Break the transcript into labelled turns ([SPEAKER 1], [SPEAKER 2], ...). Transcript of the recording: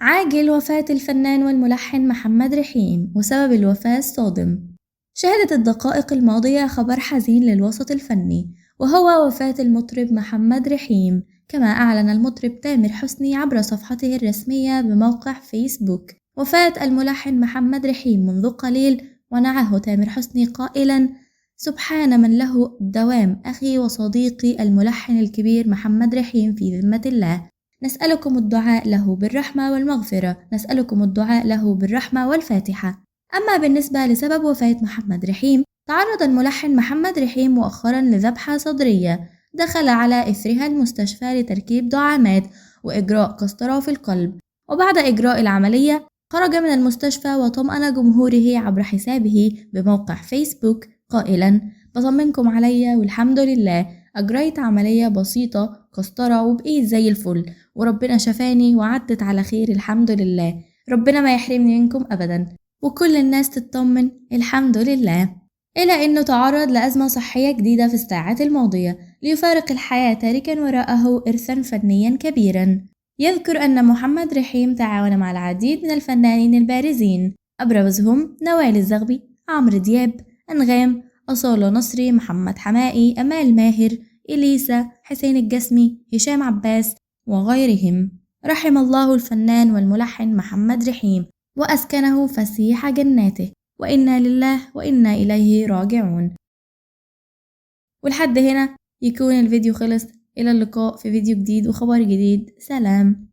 [SPEAKER 1] عاجل وفاة الفنان والملحن محمد رحيم، وسبب الوفاة الصادم. شهدت الدقائق الماضية خبر حزين للوسط الفني، وهو وفاة المطرب محمد رحيم. كما أعلن المطرب تامر حسني عبر صفحته الرسمية بموقع فيسبوك وفاة الملحن محمد رحيم منذ قليل، ونعاه تامر حسني قائلا: سبحان من له الدوام أخي وصديقي الملحن الكبير محمد رحيم في ذمة الله، نسألكم الدعاء له بالرحمة والمغفرة، نسألكم الدعاء له بالرحمة والفاتحة. أما بالنسبة لسبب وفاة محمد رحيم، تعرض الملحن محمد رحيم مؤخرا لذبحة صدرية دخل على إثرها المستشفى لتركيب دعامات وإجراء قسطرة في القلب، وبعد إجراء العملية خرج من المستشفى وطمأن جمهوره عبر حسابه بموقع فيسبوك قائلا: بطمنكم عليا والحمد لله، أجريت عملية بسيطة قسطرة وبقيت زي الفل، وربنا شفاني وعدت على خير الحمد لله، ربنا ما يحرمني منكم أبدا، وكل الناس تطمن الحمد لله. إلى أنه تعرض لأزمة صحية جديدة في الساعات الماضية ليفارق الحياة تاركا وراءه إرثا فنيا كبيرا. يذكر أن محمد رحيم تعاون مع العديد من الفنانين البارزين، أبرزهم نوال الزغبي، عمرو دياب، أنغام، أصالة نصري، محمد حماقي، أمال ماهر، إليسا، حسين الجسمي، هشام عباس وغيرهم. رحم الله الفنان والملحن محمد رحيم وأسكنه فسيح جناته، وإنا لله وإنا إليه راجعون. ولحد هنا يكون الفيديو خلص. إلى اللقاء في فيديو جديد وخبر جديد. سلام.